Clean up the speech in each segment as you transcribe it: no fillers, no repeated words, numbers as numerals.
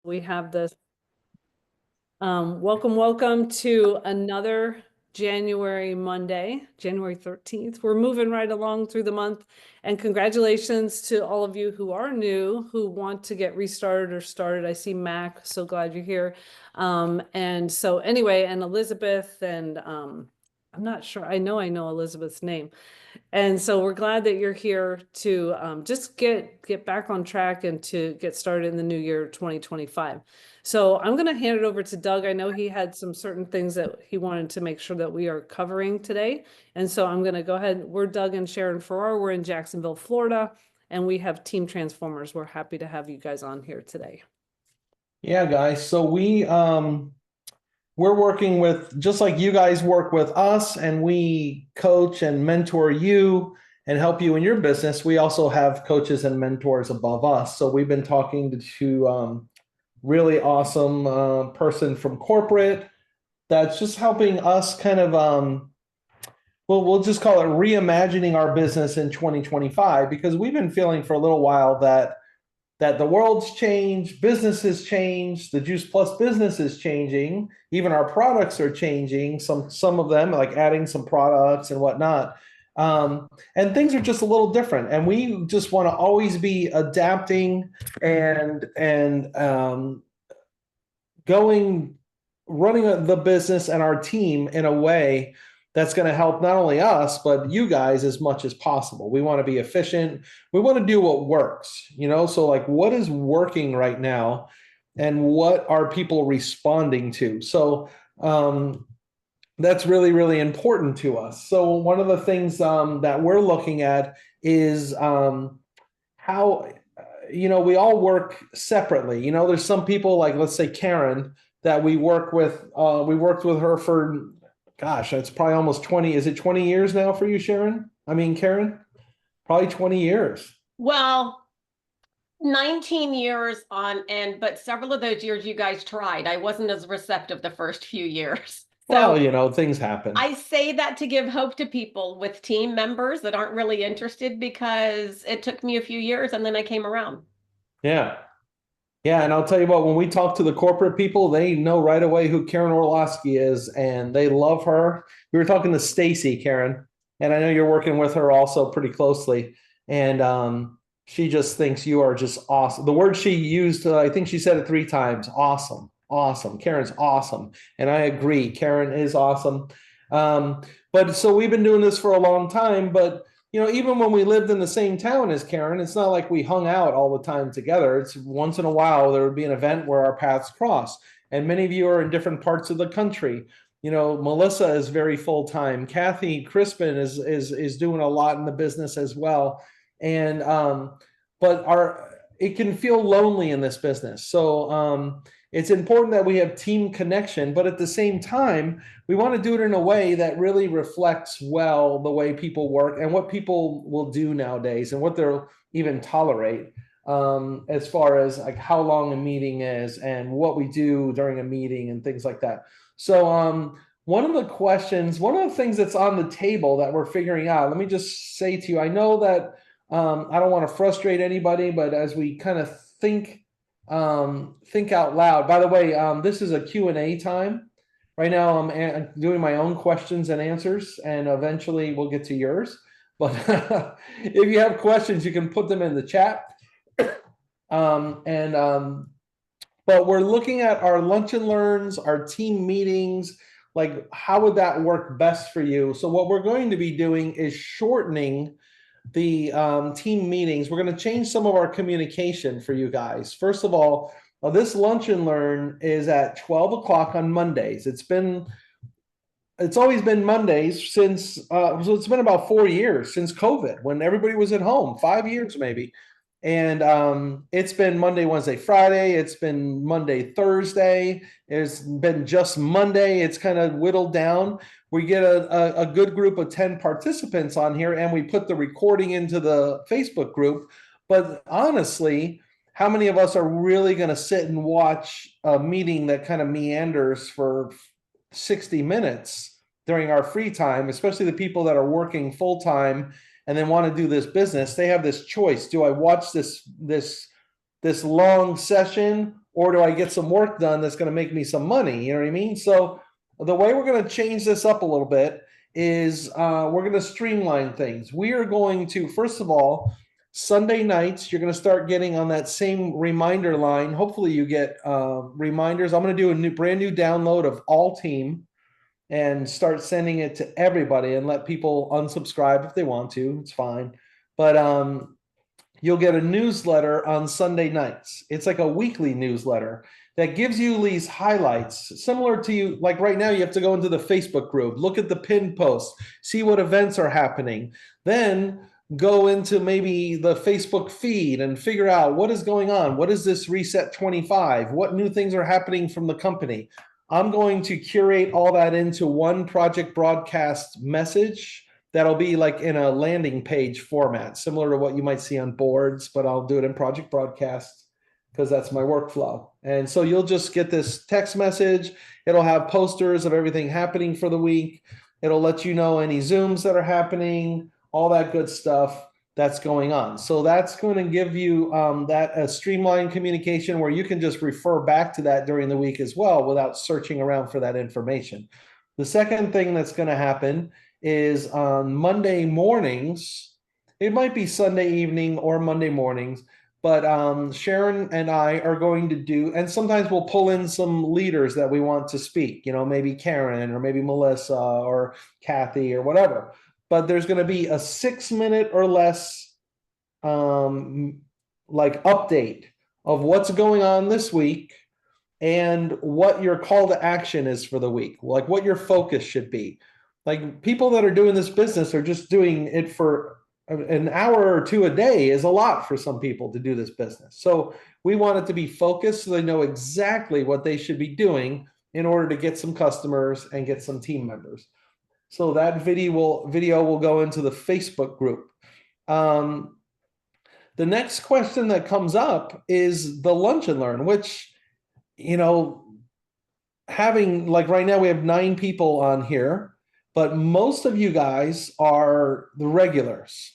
We have this. Welcome to another January Monday, January 13th. We're moving right along through the month. And congratulations to all of you who are new, who want to get restarted or started. I see Mac, so glad you're here. And so anyway, and Elizabeth and I'm not sure, I know Elizabeth's name. And so we're glad that you're here to just get back on track and to get started in the new year 2025. So I'm going to hand it over to Doug. I know he had some certain things that he wanted to make sure that we are covering today. And so I'm going to go ahead. We're Doug and Sharon Farrar. We're in Jacksonville, Florida, and we have Team Transformers. We're happy to have you guys on here today. Yeah, guys. So we're working with just like you guys work with us, and we coach and mentor you and help you in your business. We also have coaches and mentors above us. So we've been talking to really awesome person from corporate that's just helping us kind of well, we'll just call it reimagining our business in 2025, because we've been feeling for a little while that the world's changed, business has changed, the Juice Plus business is changing, even our products are changing, some of them, like adding some products and whatnot. And things are just a little different. And we just want to always be adapting and going, running the business and our team in a way that's going to help not only us but you guys as much as possible. We want to be efficient. We want to do what works, so like what is working right now and what are people responding to. So that's really, really important to us. So one of the things that we're looking at is how we all work separately. There's some people, like let's say Karen, that we work with. We worked with her for, gosh, it's probably almost 20. Is it 20 years now for you, Sharon? I mean, Karen, probably 20 years. Well, 19 years on end, but several of those years you guys tried. I wasn't as receptive the first few years. So Well, things happen. I say that to give hope to people with team members that aren't really interested, because it took me a few years and then I came around. Yeah. Yeah, and I'll tell you what, when we talk to the corporate people, they know right away who Karen Orlowski is, and they love her. We were talking to Stacy, Karen, and I know you're working with her also pretty closely, and she just thinks you are just awesome. The word she used, I think she said it 3 times: awesome, awesome. Karen's awesome, and I agree. Karen is awesome. But so we've been doing this for a long time, but even when we lived in the same town as Karen, it's not like we hung out all the time together. It's once in a while there would be an event where our paths cross. And many of you are in different parts of the country. Melissa is very full time. Kathy Crispin is doing a lot in the business as well. And but it can feel lonely in this business. So it's important that we have team connection, but at the same time, we want to do it in a way that really reflects well the way people work and what people will do nowadays and what they'll even tolerate, as far as like how long a meeting is and what we do during a meeting and things like that. So one of the things that's on the table that we're figuring out, let me just say to you, I know that I don't want to frustrate anybody, but as we kind of think out loud. By the way, this is a Q&A time. Right now, I'm doing my own questions and answers, and eventually we'll get to yours. But if you have questions, you can put them in the chat. But we're looking at our lunch and learns, our team meetings, like how would that work best for you? So what we're going to be doing is shortening the team meetings. We're going to change some of our communication for you guys. First of all, this lunch and learn is at 12 o'clock on Mondays. It's always been Mondays since, so it's been about 4 years since COVID, when everybody was at home, 5 years maybe. And it's been Monday, Wednesday, Friday. It's been Monday, Thursday. It's been just Monday. It's kind of whittled down. We get a good group of 10 participants on here, and we put the recording into the Facebook group. But honestly, how many of us are really going to sit and watch a meeting that kind of meanders for 60 minutes during our free time, especially the people that are working full time and then want to do this business? They have this choice. Do I watch this long session, or do I get some work done that's going to make me some money? You know what I mean? So the way we're going to change this up a little bit is we're going to streamline things. We are going to, first of all, Sunday nights, you're going to start getting on that same reminder line. Hopefully you get reminders. I'm going to do a brand new download of All Team and start sending it to everybody and let people unsubscribe if they want to. It's fine. But you'll get a newsletter on Sunday nights. It's like a weekly newsletter that gives you these highlights, similar to you, like right now you have to go into the Facebook group, look at the pinned posts, see what events are happening, then go into maybe the Facebook feed and figure out what is going on. What is this Reset 25? What new things are happening from the company? I'm going to curate all that into one project broadcast message that'll be like in a landing page format, similar to what you might see on boards, but I'll do it in project broadcast because that's my workflow. And so you'll just get this text message. It'll have posters of everything happening for the week. It'll let you know any Zooms that are happening, all that good stuff that's going on. So that's going to give you that a streamlined communication where you can just refer back to that during the week as well without searching around for that information. The second thing that's going to happen is on Monday mornings, it might be Sunday evening or Monday mornings, but Sharon and I are going to do, and sometimes we'll pull in some leaders that we want to speak, you know, maybe Karen or maybe Melissa or Kathy or whatever. But there's going to be a 6-minute or less like update of what's going on this week and what your call to action is for the week, like what your focus should be. Like people that are doing this business are just doing it for an hour or two a day is a lot for some people to do this business. So we want it to be focused so they know exactly what they should be doing in order to get some customers and get some team members. So that video will go into the Facebook group. The next question that comes up is the Lunch and Learn, which, you know, having like right now we have 9 people on here, but most of you guys are the regulars.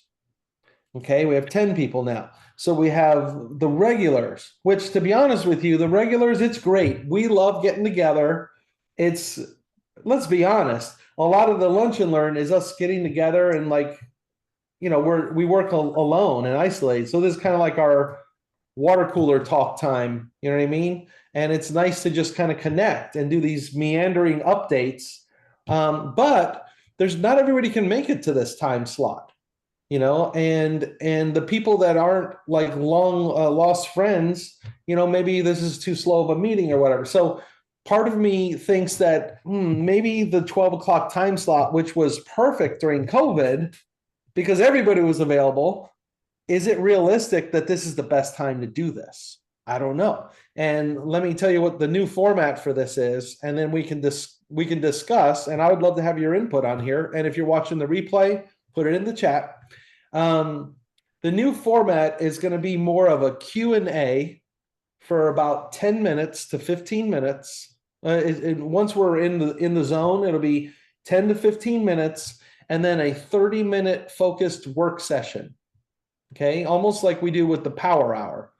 Okay, we have 10 people now. So we have the regulars, which to be honest with you, the regulars, it's great. We love getting together. It's, let's be honest, a lot of the Lunch and Learn is us getting together and like, you know, we work alone and isolate. So this is kind of like our water cooler talk time, you know what I mean? And it's nice to just kind of connect and do these meandering updates. But there's not everybody can make it to this time slot, you know, and the people that aren't like long lost friends, you know, maybe this is too slow of a meeting or whatever. So part of me thinks that maybe the 12 o'clock time slot, which was perfect during COVID because everybody was available, is it realistic that this is the best time to do this? I don't know. And let me tell you what the new format for this is, and then we can discuss, and I would love to have your input on here. And if you're watching the replay, put it in the chat. The new format is going to be more of a Q&A for about 10 minutes to 15 minutes. Once we're in the zone, it'll be 10 to 15 minutes, and then a 30-minute focused work session. Okay, almost like we do with the Power Hour.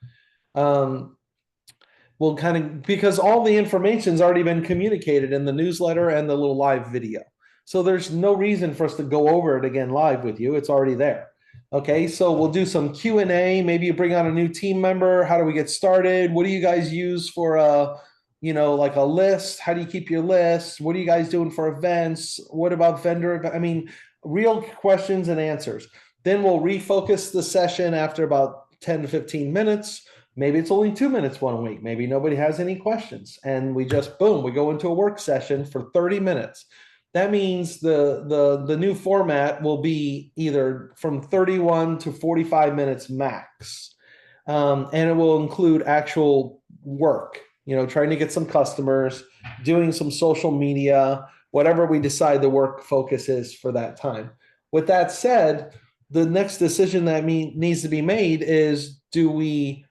We'll kind of, because all the information's already been communicated in the newsletter and the little live video. So there's no reason for us to go over it again live with you. It's already there. Okay, so we'll do some Q&A. Maybe you bring on a new team member. How do we get started? What do you guys use for a, you know, like a list? How do you keep your list? What are you guys doing for events? What about vendor? I mean, real questions and answers. Then we'll refocus the session after about 10 to 15 minutes. Maybe it's only 2 minutes one week. Maybe nobody has any questions. And we just, boom, we go into a work session for 30 minutes. That means the new format will be either from 31 to 45 minutes max. And it will include actual work, you know, trying to get some customers, doing some social media, whatever we decide the work focus is for that time. With that said, the next decision that needs to be made is, do we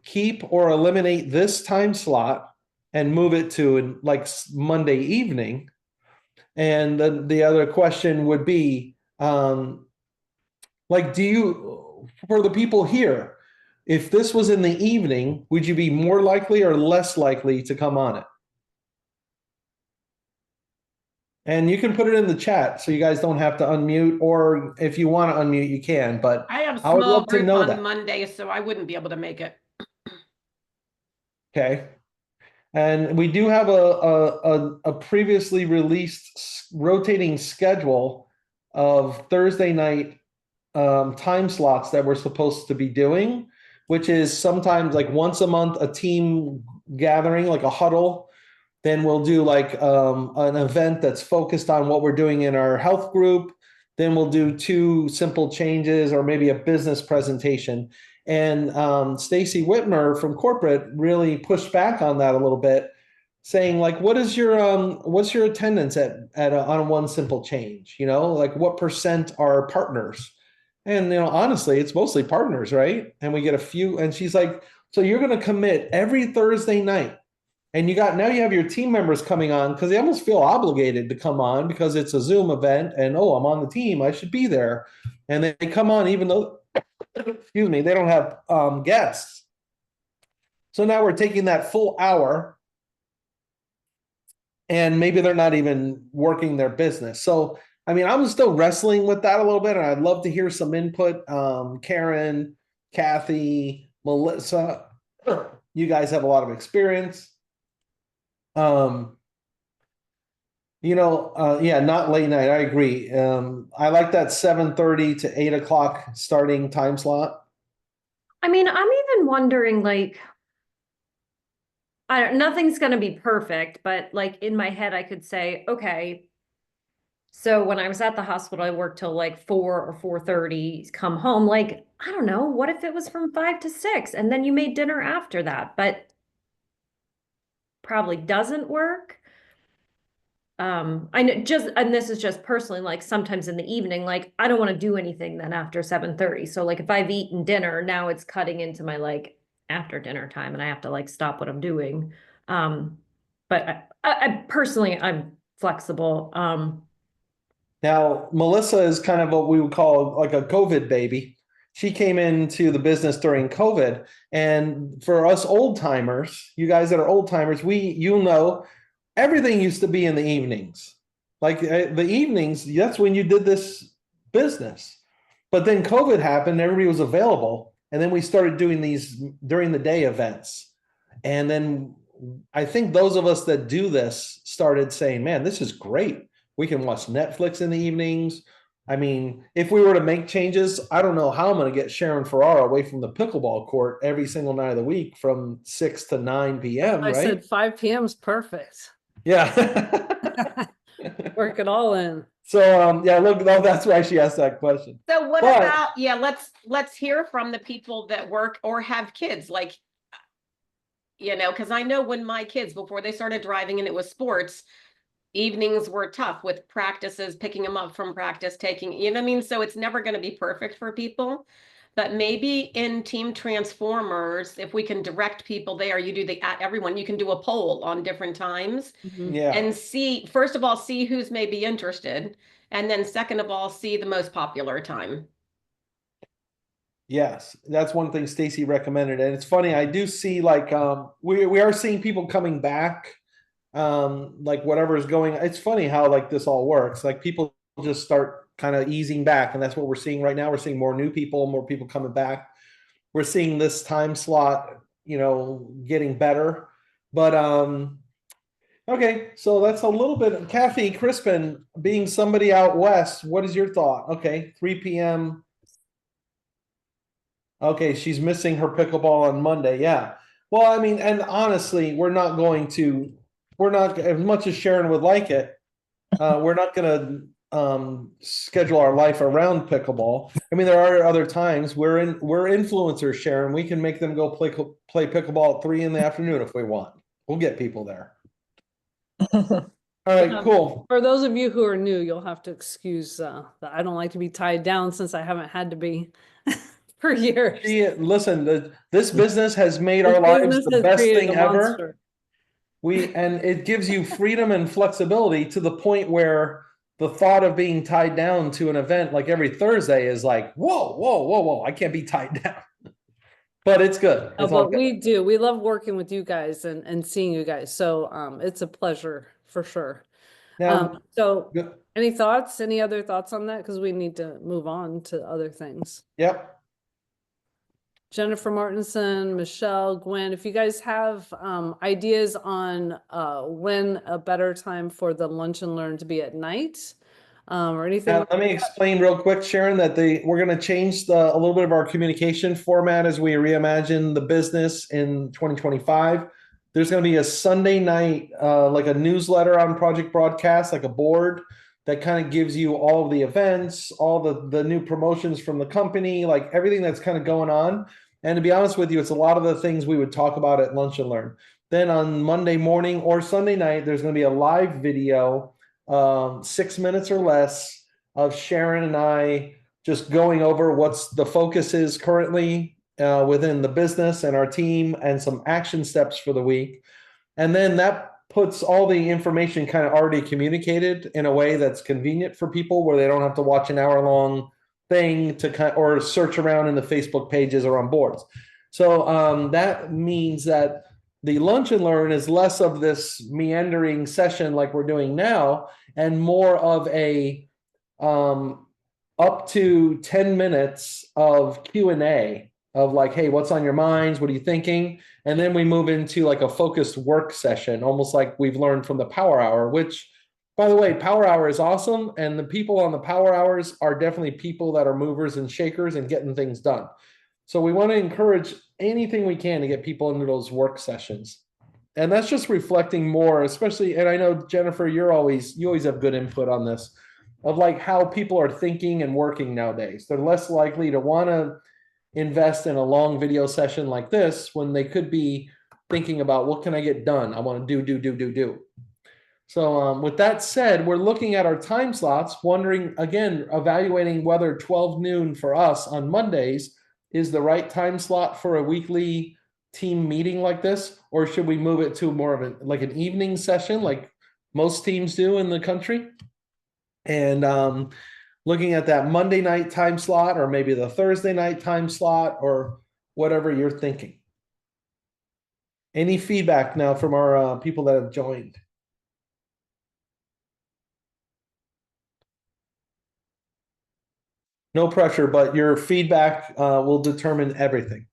keep or eliminate this time slot and move it to like Monday evening? And then the other question would be, like, do you, for the people here, If this was in the evening, would you be more likely or less likely to come on it? And you can put it in the chat so you guys don't have to unmute, or if you want to unmute, you can, but I have I would small love to group know on that. Monday, so I wouldn't be able to make it. Okay. And we do have a previously released rotating schedule of Thursday night time slots that we're supposed to be doing, which is sometimes like once a month, a team gathering, like a huddle. Then we'll do like an event that's focused on what we're doing in our health group. Then we'll do 2 simple changes or maybe a business presentation. And Stacy Whitmer from corporate really pushed back on that a little bit, saying like, what's your attendance on one simple change? You know, like what % are partners? And honestly, it's mostly partners, right? And we get a few. And she's like, so you're going to commit every Thursday night. And now you have your team members coming on because they almost feel obligated to come on because it's a Zoom event and, oh, I'm on the team, I should be there. And they come on even though, excuse me, they don't have guests. So now we're taking that full hour and maybe they're not even working their business. So, I mean, I'm still wrestling with that a little bit and I'd love to hear some input. Karen, Kathy, Melissa, you guys have a lot of experience. Yeah, not late night. I agree. I like that 7:30 to 8 o'clock starting time slot. I mean, I'm even wondering, like, nothing's gonna be perfect, but like in my head, I could say, okay, so when I was at the hospital, I worked till like 4 or 4:30, come home. Like, I don't know, what if it was from 5 to 6 and then you made dinner after that? But probably doesn't work. I know and this is just personally, like sometimes in the evening, like I don't want to do anything then after 7:30. So like if I've eaten dinner, now it's cutting into my like after dinner time and I have to like stop what I'm doing. But I personally, I'm flexible. Now, Melissa is kind of what we would call like a COVID baby. She came into the business during COVID. And for us old timers, you guys that are old timers, everything used to be in the evenings. Like the evenings, that's when you did this business. But then COVID happened, everybody was available. And then we started doing these during the day events. And then I think those of us that do this started saying, man, this is great. We can watch Netflix in the evenings. I mean, if we were to make changes, I don't know how I'm going to get Sharon Ferrara away from the pickleball court every single night of the week from 6 to 9 p.m., I right? said 5 p.m. is perfect. Yeah. Work it all in. So, yeah, look, no, that's why she asked that question. So what But- about, let's hear from the people that work or have kids, like, because I know when my kids, before they started driving and it was sports, evenings were tough with practices, picking them up from practice, taking, you know what I mean? So it's never going to be perfect for people. But maybe in Team Transformers, if we can direct people there, you can do a poll on different times Yeah. and see, first of all, see who's maybe interested. And then second of all, see the most popular time. Yes, that's one thing Stacy recommended. And it's funny, I do see like we are seeing people coming back. Like whatever is going, it's funny how like this all works. Like people just start kind of easing back, and that's what we're seeing right now. We're seeing more new people, more people coming back. We're seeing this time slot, getting better. But okay, so that's a little bit. Kathy Crispin, being somebody out west, what is your thought? Okay, 3 p.m. Okay, she's missing her pickleball on Monday. Yeah. Well, I mean, and honestly, we're not, as much as Sharon would like it, we're not going to schedule our life around pickleball. I mean, there are other times we're influencers, Sharon. We can make them go play pickleball at 3 p.m. if we want. We'll get people there. All right, cool. For those of you who are new, you'll have to excuse that I don't like to be tied down since I haven't had to be for years. Listen, this business has made our This lives business the has best created thing a ever. monster. And it gives you freedom and flexibility to the point where the thought of being tied down to an event like every Thursday is like, whoa, I can't be tied down. but it's good. Oh, It's all but good. we do. We love working with you guys and seeing you guys. So it's a pleasure for sure. Now, So go- any thoughts, any other thoughts on that? Because we need to move on to other things. yep. Jennifer Martinson, Michelle, Gwen, if you guys have ideas on when a better time for the lunch and learn to be at night or anything. Now, let me explain real quick, Sharon, that we're going to change a little bit of our communication format as we reimagine the business in 2025. There's going to be a Sunday night, like a newsletter on Project Broadcast, like a board that kind of gives you all of the events, all the new promotions from the company, like everything that's kind of going on. And to be honest with you, it's a lot of the things we would talk about at Lunch and Learn. Then on Monday morning or Sunday night, there's going to be a live video, 6 minutes or less, of Sharon and I just going over what's the focus is currently within the business and our team and some action steps for the week. And then that puts all the information kind of already communicated in a way that's convenient for people where they don't have to watch an hour-long thing or search around in the Facebook pages or on boards. So that means that the Lunch and Learn is less of this meandering session like we're doing now, and more of a up to 10 minutes of Q&A of like, hey, what's on your minds? What are you thinking? And then we move into like a focused work session, almost like we've learned from the Power Hour, which, by the way, Power Hour is awesome. And the people on the Power Hours are definitely people that are movers and shakers and getting things done. So we want to encourage anything we can to get people into those work sessions. And that's just reflecting more, especially, and I know, Jennifer, you always have good input on this, of like how people are thinking and working nowadays. They're less likely to want to invest in a long video session like this when they could be thinking about what can I get done? I want to do. So with that said, we're looking at our time slots, wondering, again, evaluating whether 12 noon for us on Mondays is the right time slot for a weekly team meeting like this, or should we move it to more of an evening session like most teams do in the country? And looking at that Monday night time slot, or maybe the Thursday night time slot, or whatever you're thinking. Any feedback now from our people that have joined? No pressure, but your feedback will determine everything.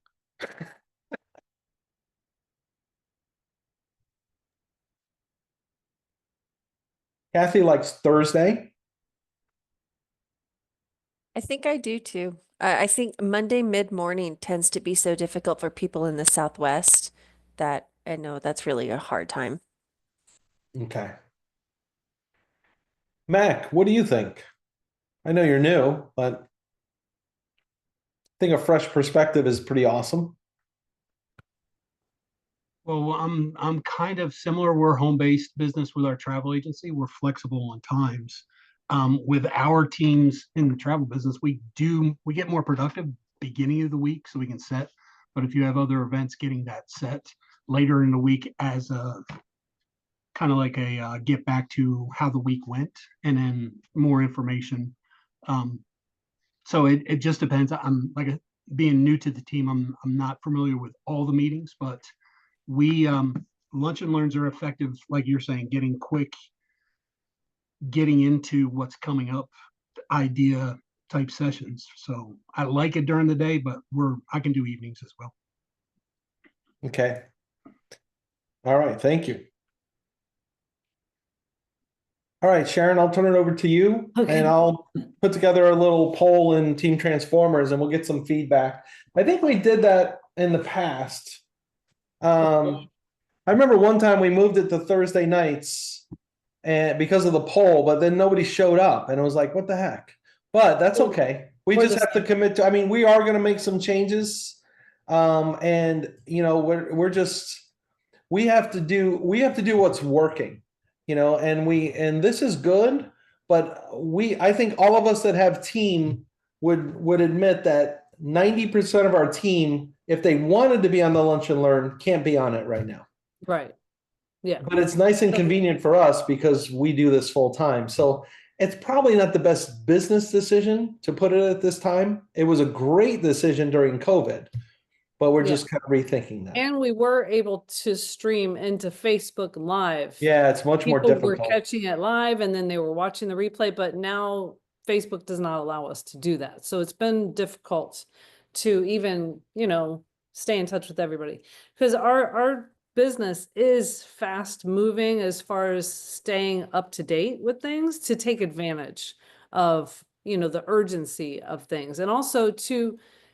Kathy likes Thursday. I think I do too. I think Monday mid-morning tends to be so difficult for people in the Southwest that I know that's really a hard time. Okay. Mac, what do you think? I know you're new, but I think a fresh perspective is pretty awesome. Well, I'm kind of similar. We're home-based business with our travel agency. We're flexible on times. With our teams in the travel business, we get more productive beginning of the week so we can set. But if you have other events, getting that set later in the week as a kind of like a get back to how the week went, and then more information. So it just depends. I'm like being new to the team. I'm not familiar with all the meetings, but we Lunch and Learns are effective, like you're saying, getting into what's coming up, idea type sessions. So I like it during the day, but I can do evenings as well. Okay. All right, thank you. All right, Sharon, I'll turn it over to you. Okay. And I'll put together a little poll in Team Transformers and we'll get some feedback. I think we did that in the past. I remember one time we moved it to Thursday nights and because of the poll, but then nobody showed up and it was like, what the heck? But that's okay. We Or just the have to commit to, I mean, we are going to make some changes. And you know, we have to do what's working, you know, and this is good, but I think all of us that have team would admit that 90% of our team, if they wanted to be on the Lunch and Learn, can't be on it right now. Right. Yeah. But it's nice and convenient for us because we do this full time. So it's probably not the best business decision to put it at this time. It was a great decision during COVID. but we're Yeah. just kind of rethinking that. And we were able to stream into Facebook Live. Yeah, it's much more People were difficult. catching it live and then they were watching the replay, but now Facebook does not allow us to do that. So it's been difficult to even, stay in touch with everybody. Because our business is fast moving as far as staying up to date with things to take advantage of, the urgency of things. And also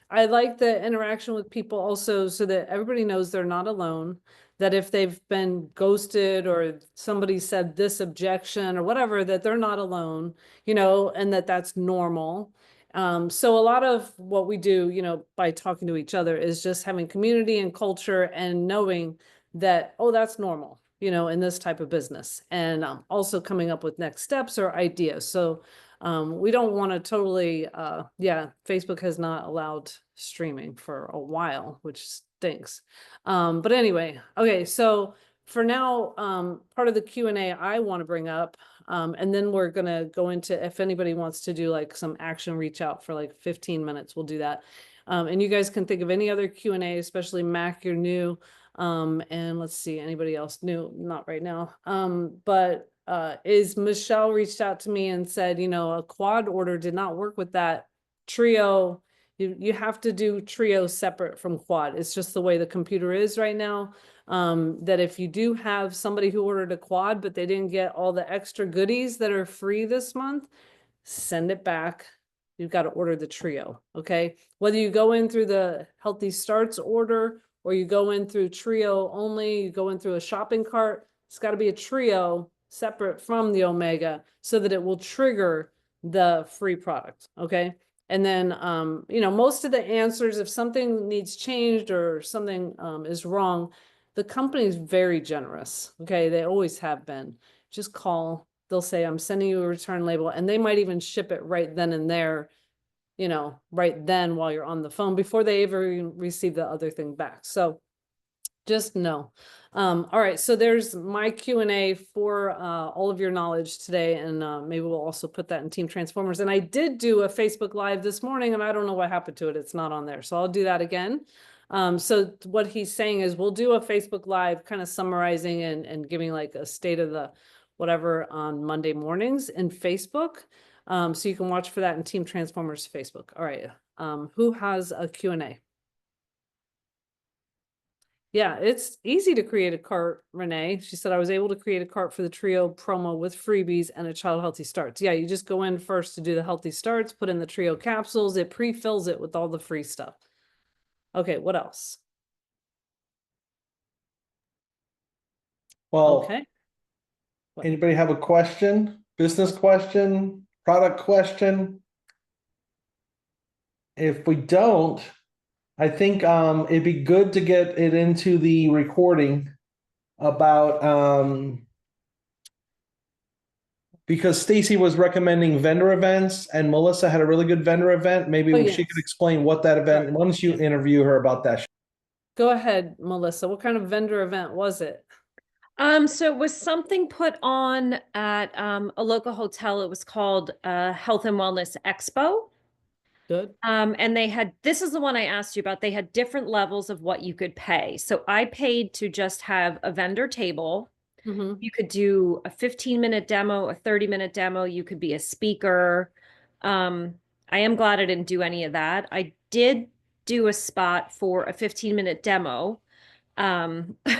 I like the interaction with people also so that everybody knows they're not alone, that if they've been ghosted or somebody said this objection or whatever, that they're not alone, and that that's normal. So a lot of what we do, by talking to each other is just having community and culture and knowing that, oh, that's normal, in this type of business, and also coming up with next steps or ideas. So we don't want to totally, Facebook has not allowed streaming for a while, which stinks. But anyway, okay, so for now, part of the Q&A I want to bring up, and then we're going to go into if anybody wants to do like some action reach out for like 15 minutes, we'll do that. And you guys can think of any other Q&A, especially Mac, you're new. And let's see, anybody else new? Not right now. But is Michelle reached out to me and said, a quad order did not work with that trio. You have to do trio separate from quad. It's just the way the computer is right now. That if you do have somebody who ordered a quad, but they didn't get all the extra goodies that are free this month, send it back. You've got to order the trio. Okay. Whether you go in through the Healthy Starts order or you go in through trio only, you go in through a shopping cart, it's got to be a trio separate from the Omega so that it will trigger the free product. Okay. And then, most of the answers, if something needs changed or something is wrong, the company is very generous. Okay. They always have been. Just call. They'll say, I'm sending you a return label, and they might even ship it right then and there, right then while you're on the phone before they ever receive the other thing back. So just know. All right, so there's my Q&A for all of your knowledge today, and maybe we'll also put that in Team Transformers. And I did do a Facebook Live this morning, and I don't know what happened to it. It's not on there, so I'll do that again. So what he's saying is we'll do a Facebook Live kind of summarizing and giving like a state of the whatever on Monday mornings in Facebook. So you can watch for that in Team Transformers Facebook. All right, who has a Q&A? Yeah, it's easy to create a cart, Renee. She said, I was able to create a cart for the trio promo with freebies and a child healthy starts. Yeah, you just go in first to do the healthy starts, put in the trio capsules. It pre-fills it with all the free stuff. Okay, what else? Well, Okay. anybody have a question? Business question? Product question? If we don't, I think it'd be good to get it into the recording about because Stacy was recommending vendor events and Melissa had a really good vendor event. Maybe Oh, she yes. could explain what that event. Sure. Why don't you interview her about that? Go ahead, Melissa. What kind of vendor event was it? So it was something put on at a local hotel. It was called Health and Wellness Expo. Good. And this is the one I asked you about. They had different levels of what you could pay. So I paid to just have a vendor table. Mm-hmm. You could do a 15-minute demo, a 30-minute demo. You could be a speaker. I am glad I didn't do any of that. I did do a spot for a 15-minute demo,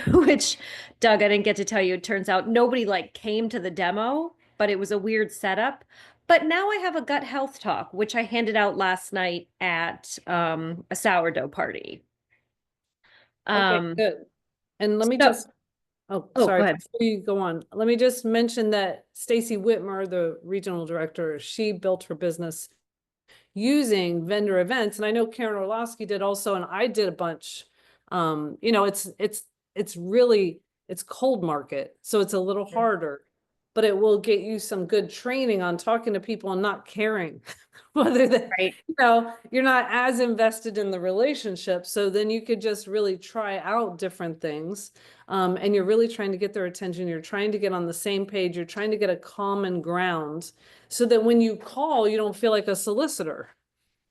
which, Doug, I didn't get to tell you. It turns out nobody came to the demo, but it was a weird setup. But now I have a gut health talk, which I handed out last night at a sourdough party. Okay, good. And let me so- just, go sorry, ahead. before you go on, let me just mention that Stacy Whitmer, the regional director, she built her business using vendor events. And I know Karen Orlowski did also, and I did a bunch. It's really, it's cold market, so it's a little harder, but it will get you some good training on talking to people and not caring whether they, Right. you're not as invested in the relationship. So then you could just really try out different things. And you're really trying to get their attention. You're trying to get on the same page. You're trying to get a common ground so that when you call, you don't feel like a solicitor.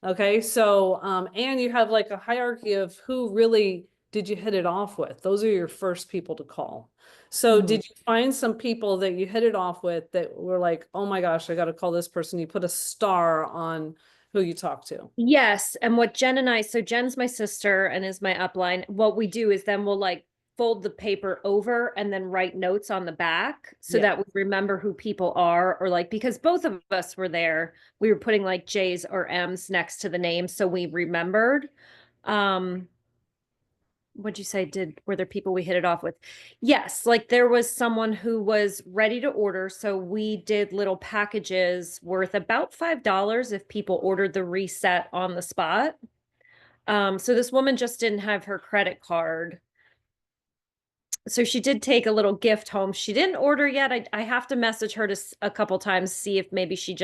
Okay, so, and you have like a hierarchy of who really did you hit it off with? Those are your first people to call. So did you find some people that you hit it off with that were like, oh my gosh, I got to call this person? You put a star on who you talked to. Yes, and what Jen and I, so Jen's my sister and is my upline. What we do is then we'll like fold the paper over and then write notes on the back so Yeah. that we remember who people are, or like, because both of us were there, we were putting like J's or M's next to the name so we remembered. What'd you say? Were there people we hit it off with? Yes, like there was someone who was ready to order. So we did little packages worth about $5 if people ordered the reset on the spot. So this woman just didn't have her credit card. So she did take a little gift home. She didn't order yet. I have to message her a couple times, see if maybe she's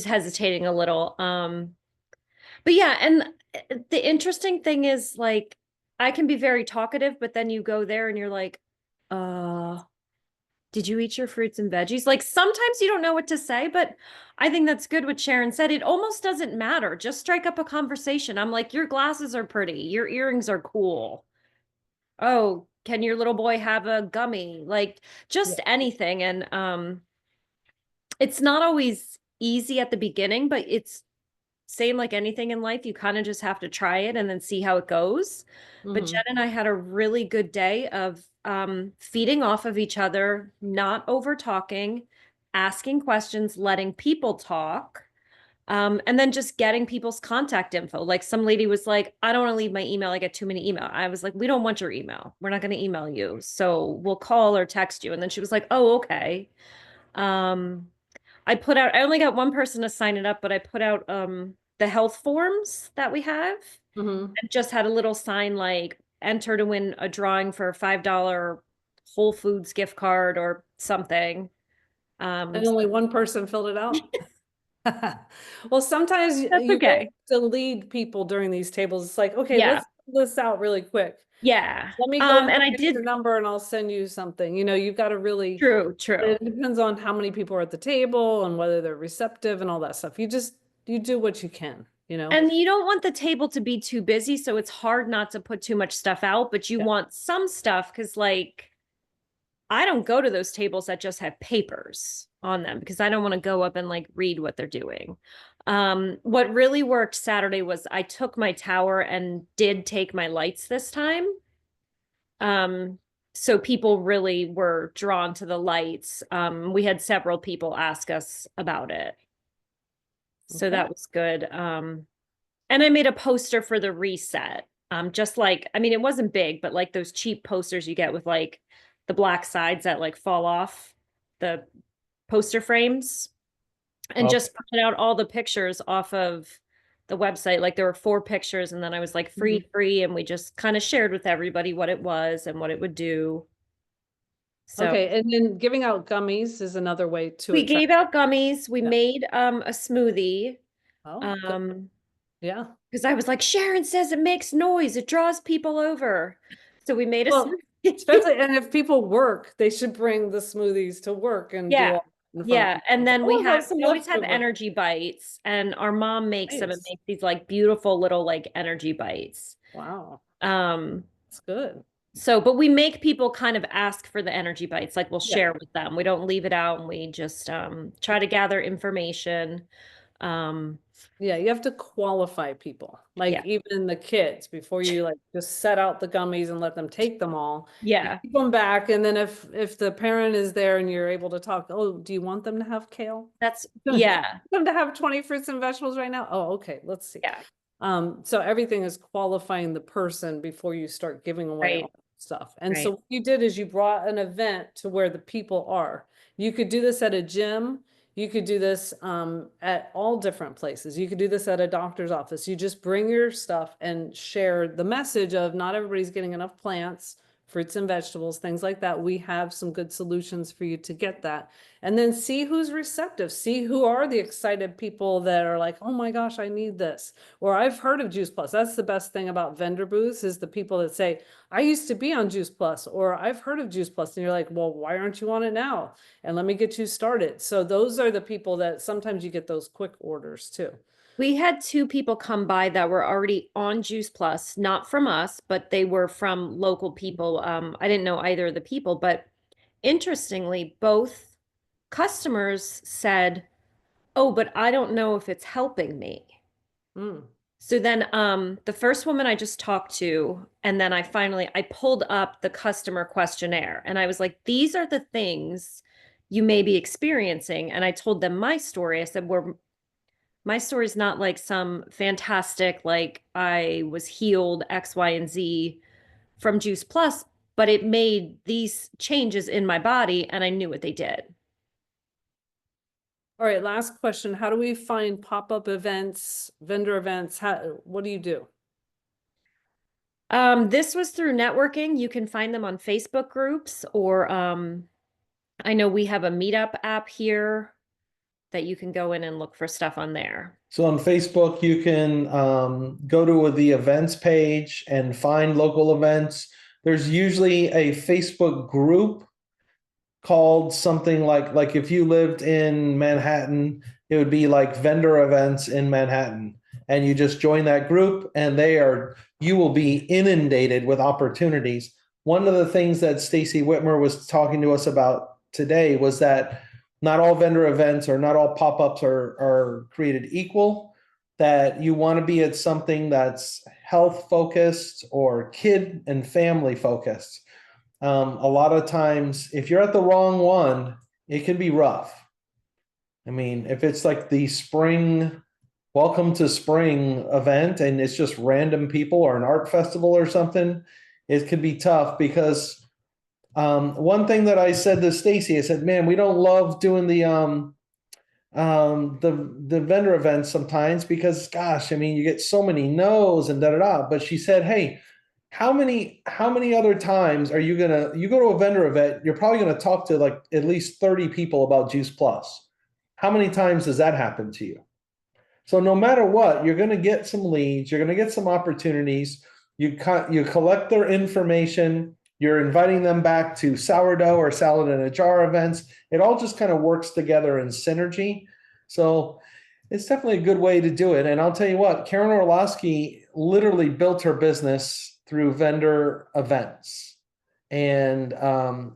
hesitating a little. But yeah, and the interesting thing is like I can be very talkative, but then you go there and you're like, did you eat your fruits and veggies? Like sometimes you don't know what to say, but I think that's good what Sharon said. It almost doesn't matter. Just strike up a conversation. I'm like, your glasses are pretty, your earrings are cool. Oh, can your little boy have a gummy? Like just anything. And it's not always easy at the beginning, but it's same like anything in life, you kind of just have to try it and then see how it goes. But Jen and I had a really good day of feeding off of each other, not over talking, asking questions, letting people talk, and then just getting people's contact info. Like some lady was like, I don't want to leave my email. I get too many email. I was like, we don't want your email. We're not going to email you. So we'll call or text you. And then she was like, oh, okay. I only got one person to sign it up, but I put out the health forms that we have and just had a little sign like enter to win a drawing for a $5 Whole Foods gift card or something. And only one person filled it out. Well, sometimes That's you okay. have to lead people during these tables. It's like, okay, Yeah. let's fill this out really quick. Yeah. Let me go And I get did your number and I'll send you something. You know, you've got to really, true. it depends on how many people are at the table and whether they're receptive and all that stuff. You do what you can, you know? And you don't want the table to be too busy, so it's hard not to put too much stuff out, but you want some stuff because like I don't go to those tables that just have papers on them because I don't want to go up and like read what they're doing. What really worked Saturday was I took my tower and did take my lights this time. So people really were drawn to the lights. We had several people ask us about it. So Okay. that was good. And I made a poster for the reset. Just like, I mean, it wasn't big, but like those cheap posters you get with like the black sides that like fall off the poster frames. And just printed out all the pictures off of the website. Like there were 4 pictures, and then I was like free, and we just kind of shared with everybody what it was and what it would do. So Okay, and then giving out gummies is another way to we attract. gave out gummies. We Yeah. made a smoothie. Oh, good. Yeah. Because I was like, Sharon says it makes noise, it draws people over. So we made a Well, smoothie. especially, and if people work, they should bring the smoothies to work and do Yeah. all in front of Yeah. people. And then Oh, have some we always have leftover. energy bites, and our mom makes them and Nice. makes these like beautiful little like energy bites. Wow, Um, that's good. So, but we make people kind of ask for the energy bites, like we'll Yeah. share with them. We don't leave it out, and we just try to gather information. Yeah, you have to qualify people, like Yeah. even the kids, before you like just set out the gummies and let them take them all. Yeah. Keep them back, and then if the parent is there and you're able to talk, oh, do you want them to have kale? That's Want yeah. them to have 20 fruits and vegetables right now? Oh, okay, let's see. Yeah. So everything is qualifying the person before you start giving away Right. all that stuff. And Right. so what you did is you brought an event to where the people are. You could do this at a gym. You could do this at all different places. You could do this at a doctor's office. You just bring your stuff and share the message of not everybody's getting enough plants, fruits and vegetables, things like that. We have some good solutions for you to get that. And then see who's receptive. See who are the excited people that are like, oh my gosh, I need this. Or I've heard of Juice Plus. That's the best thing about vendor booths is the people that say, I used to be on Juice Plus, or I've heard of Juice Plus. And you're like, well, why aren't you on it now? And let me get you started. So those are the people that sometimes you get those quick orders too. We had two people come by that were already on Juice Plus, not from us, but they were from local people. I didn't know either of the people, but interestingly, both customers said, "Oh, but I don't know if it's helping me." Mm. So then the first woman I just talked to, and then I pulled up the customer questionnaire and I was like, these are the things you may be experiencing. And I told them my story. I said, my story is not like some fantastic, like I was healed X, Y, and Z from Juice Plus, but it made these changes in my body and I knew what they did. All right, last question. How do we find pop-up events, vendor events? What do you do? This was through networking. You can find them on Facebook groups, or I know we have a meetup app here that you can go in and look for stuff on there. So on Facebook, you can go to the events page and find local events. There's usually a Facebook group called something like if you lived in Manhattan, it would be like vendor events in Manhattan. And you just join that group and you will be inundated with opportunities. One of the things that Stacy Whitmer was talking to us about today was that not all vendor events or not all pop-ups are created equal, that you want to be at something that's health focused or kid and family focused. A lot of times, if you're at the wrong one, it can be rough. I mean, if it's like the spring, welcome to spring event and it's just random people or an art festival or something, it could be tough because one thing that I said to Stacy, I said, man, we don't love doing the vendor events sometimes because gosh, I mean, you get so many no's and da-da-da. But she said, hey, how many other times are you go to a vendor event, you're probably gonna talk to like at least 30 people about Juice Plus. How many times does that happen to you? So no matter what, you're gonna get some leads, you're gonna get some opportunities, you collect their information, you're inviting them back to sourdough or salad in a jar events. It all just kind of works together in synergy. So it's definitely a good way to do it. And I'll tell you what, Karen Orlowski literally built her business through vendor events. And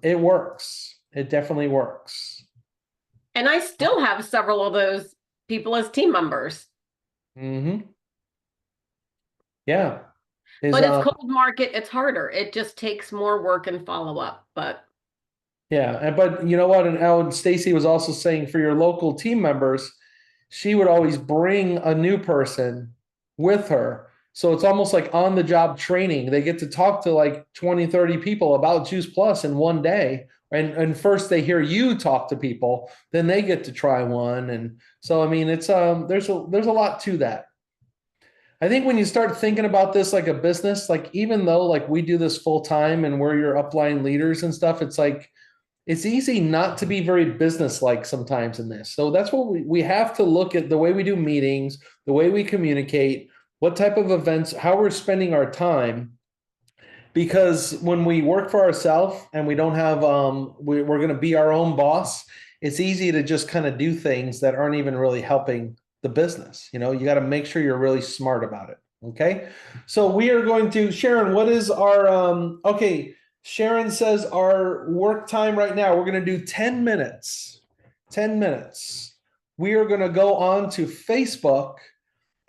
it works. It definitely works. And I still have several of those people as team members. Mm-hmm. Yeah. But it's cold market, it's harder. It just takes more work and follow up. But yeah, but you know what? And Stacy was also saying for your local team members, she would always bring a new person with her. So it's almost like on the job training. They get to talk to like 20, 30 people about Juice Plus in one day. And first they hear you talk to people, then they get to try one. And so, I mean, it's there's a lot to that. I think when you start thinking about this like a business, like even though like we do this full time and we're your upline leaders and stuff, it's like, it's easy not to be very business-like sometimes in this. So that's what we have to look at the way we do meetings, the way we communicate, what type of events, how we're spending our time. Because when we work for ourselves and we don't have, we're going to be our own boss, it's easy to just kind of do things that aren't even really helping the business. You know, you got to make sure you're really smart about it. Okay. So we are going to, Sharon, what is our, okay. Sharon says our work time right now, we're going to do 10 minutes. 10 minutes. We are going to go on to Facebook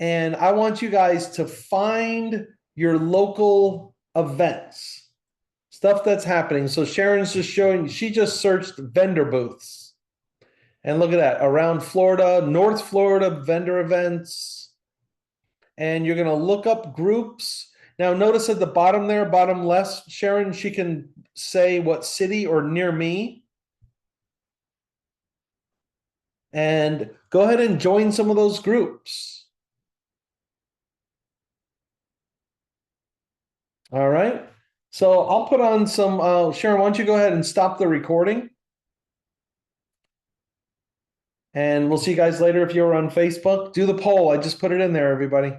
and I want you guys to find your local events, stuff that's happening. So Sharon's just showing, she just searched vendor booths. And look at that, around Florida, North Florida vendor events. And you're going to look up groups. Now, notice at the bottom there, bottom left, Sharon, she can say what city or near me. And go ahead and join some of those groups. All right. So I'll put on some, Sharon, why don't you go ahead and stop the recording? And we'll see you guys later if you're on Facebook. Do the poll. I just put it in there, everybody.